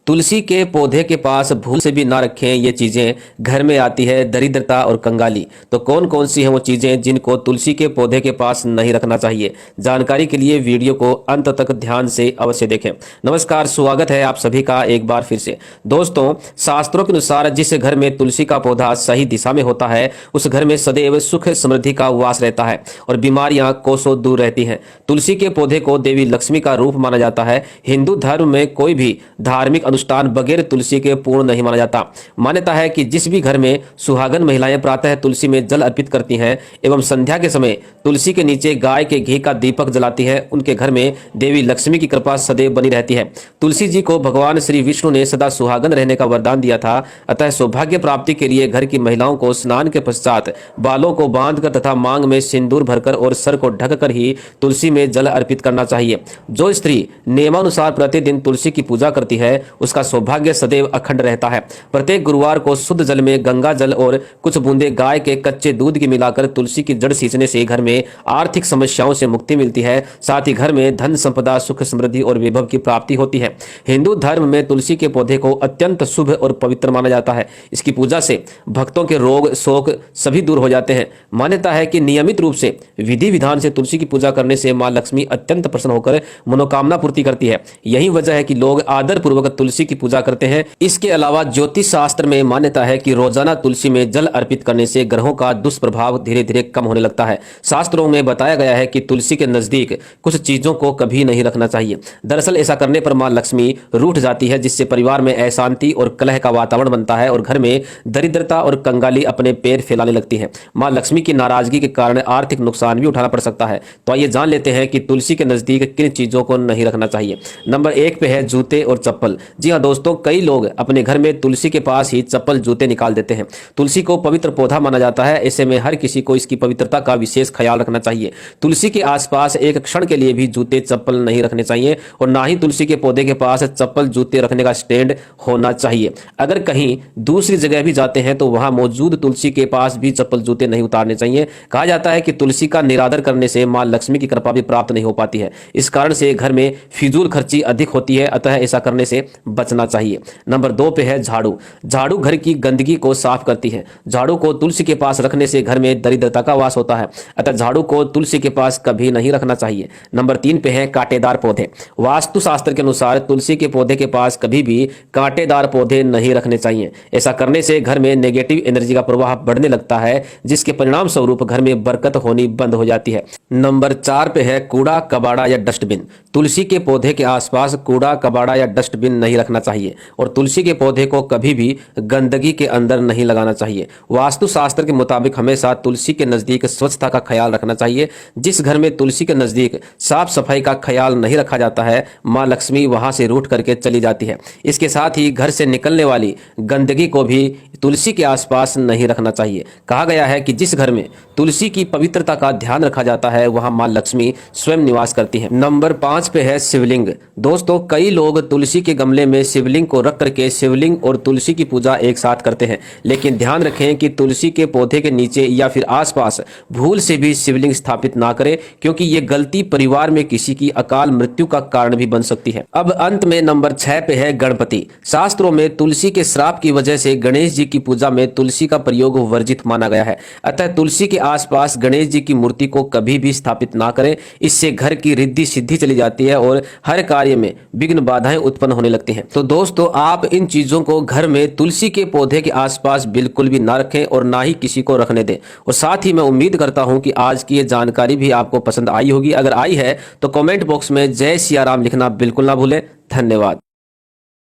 तुलसी के पौधे के पास भूल से भी ना रखें। ये चीजें घर में आती है दरिद्रता और कंगाली। तो कौन कौन सी हैं वो चीजें जिनको तुलसी के पौधे के पास नहीं रखना चाहिए? जानकारी के लिए वीडियो को अंत तक ध्यान से अवश्य देखें। नमस्कार, स्वागत है आप सभी का एक बार फिर से। दोस्तों, शास्त्रों के अनुसार जिस घर में तुलसी का पौधा सही दिशा में होता है उस घर में सदैव सुख समृद्धि का वास रहता है और बीमारियां कोसों दूर रहती हैं। तुलसी के पौधे को देवी लक्ष्मी का रूप माना जाता है। हिंदू धर्म में कोई भी धार्मिक अनुष्ठान बगैर तुलसी के पूर्ण नहीं माना जाता। मान्यता है कि जिस भी घर में सुहागन महिलाएं प्रातः तुलसी में जल अर्पित करती हैं एवं संध्या के समय तुलसी के नीचे गाय के घी का दीपक जलाती है, उनके घर में देवी लक्ष्मी की कृपा सदैव बनी रहती है। तुलसी जी को भगवान श्री विष्णु ने सदा सुहागन रहने का वरदान दिया था। अतः सौभाग्य प्राप्ति के लिए घर की महिलाओं को स्नान के पश्चात बालों को बांधकर तथा मांग में सिंदूर भरकर और सर को ढककर ही तुलसी में जल अर्पित करना चाहिए। जो स्त्री नियमानुसार प्रतिदिन तुलसी की पूजा करती है उसका सौभाग्य सदैव अखंड रहता है। प्रत्येक गुरुवार को शुद्ध जल में गंगा जल और कुछ बूंदे गाय के कच्चे दूध की मिलाकर तुलसी की जड़ सींचने से घर में आर्थिक समस्याओं से मुक्ति मिलती है। साथ ही घर में धन संपदा, सुख समृद्धि और वैभव की प्राप्ति होती है। हिंदू धर्म में तुलसी के पौधे को अत्यंत शुभ और पवित्र माना जाता है। इसकी पूजा से भक्तों के रोग शोक सभी दूर हो जाते हैं। मान्यता है कि नियमित रूप से विधि विधान से तुलसी की पूजा करने से मां लक्ष्मी अत्यंत प्रसन्न होकर मनोकामना पूर्ति करती है। यही वजह है कि लोग आदर पूर्वक तुलसी की पूजा करते हैं। इसके अलावा ज्योतिष शास्त्र में मान्यता है कि रोजाना तुलसी में जल अर्पित करने से ग्रहों का दुष्प्रभाव धीरे धीरे कम होने लगता है। शास्त्रों में बताया गया है कि तुलसी के नजदीक कुछ चीजों को कभी नहीं रखना चाहिए। दरअसल ऐसा करने पर मां लक्ष्मी रूठ जाती है, जिससे परिवार में अशांति और कलह का वातावरण बनता है और घर में दरिद्रता और कंगाली अपने पैर फैलाने लगती है। मां लक्ष्मी की नाराजगी के कारण आर्थिक नुकसान भी उठाना पड़ सकता है। तो आइए जान लेते हैं कि तुलसी के नजदीक किन चीजों को नहीं रखना चाहिए। नंबर 1 पे है जूते और चप्पल। जी हाँ दोस्तों, कई लोग अपने घर में तुलसी के पास ही चप्पल जूते निकाल देते हैं। तुलसी को पवित्र पौधा माना जाता है, ऐसे में हर किसी को इसकी पवित्रता का विशेष ख्याल रखना चाहिए। तुलसी के आसपास एक क्षण के लिए भी जूते चप्पल नहीं रखने चाहिए और ना ही तुलसी के पौधे के पास चप्पल जूते रखने का स्टैंड होना चाहिए। अगर कहीं दूसरी जगह भी जाते हैं तो वहां मौजूद तुलसी के पास भी चप्पल जूते नहीं उतारने चाहिए। कहा जाता है कि तुलसी का निरादर करने से मां लक्ष्मी की कृपा भी प्राप्त नहीं हो पाती है। इस कारण से घर में फिजूल खर्ची अधिक होती है, अतः ऐसा करने से बचना चाहिए। नंबर 2 पे है झाड़ू। झाड़ू घर की गंदगी को साफ करती है। झाड़ू को तुलसी के पास रखने से घर में दरिद्रता का वास होता है, अतः झाड़ू को तुलसी के पास कभी नहीं रखना चाहिए। नंबर 3 पे है कांटेदार पौधे। वास्तु शास्त्र के अनुसार तुलसी के पौधे के पास कभी भी कांटेदार पौधे नहीं रखने चाहिए। ऐसा करने से घर में नेगेटिव एनर्जी का प्रवाह बढ़ने लगता है, जिसके परिणाम स्वरूप घर में बरकत होनी बंद हो जाती है। नंबर 4 पे है कूड़ा कबाड़ा या डस्टबिन। तुलसी के पौधे के आसपास कूड़ा कबाड़ा या डस्टबिन नहीं रखना चाहिए और तुलसी के पौधे को कभी भी गंदगी के अंदर नहीं लगाना चाहिए। वास्तु शास्त्र के मुताबिक हमेशा तुलसी के नजदीक स्वच्छता का ख्याल रखना चाहिए। जिस घर में तुलसी के नजदीक साफ सफाई का ख्याल नहीं रखा जाता है, मां लक्ष्मी वहां से रूठ करके चली जाती है। इसके साथ ही घर से निकलने वाली गंदगी को भी तुलसी के आसपास नहीं रखना चाहिए। कहा गया है कि जिस घर में तुलसी की पवित्रता का ध्यान रखा जाता है वहां मां लक्ष्मी स्वयं निवास करती है। नंबर 5 पे है शिवलिंग। दोस्तों, कई लोग तुलसी के गमले में शिवलिंग को रख करके शिवलिंग और तुलसी की पूजा एक साथ करते हैं, लेकिन ध्यान रखें कि तुलसी के पौधे के नीचे या फिर आसपास भूल से भी शिवलिंग स्थापित ना करें, क्योंकि ये गलती परिवार में किसी की अकाल मृत्यु का कारण भी बन सकती है। अब अंत में नंबर 6 पे है गणपति। शास्त्रों में तुलसी के श्राप की वजह से गणेश जी की पूजा में तुलसी का प्रयोग वर्जित माना गया है, अतः तुलसी के आसपास गणेश जी की मूर्ति को कभी भी स्थापित ना करें। इससे घर की रिद्धि सिद्धि चली जाती है और हर कार्य में विघ्न बाधाएं उत्पन्न होने लगती हैं। तो दोस्तों, आप इन चीजों को घर में तुलसी के पौधे के आसपास बिल्कुल भी ना रखें और ना ही किसी को रखने दें। और साथ ही मैं उम्मीद करता हूं कि आज की ये जानकारी भी आपको पसंद आई होगी। अगर आई है तो कमेंट बॉक्स में जय सिया राम लिखना बिल्कुल ना भूलें। धन्यवाद।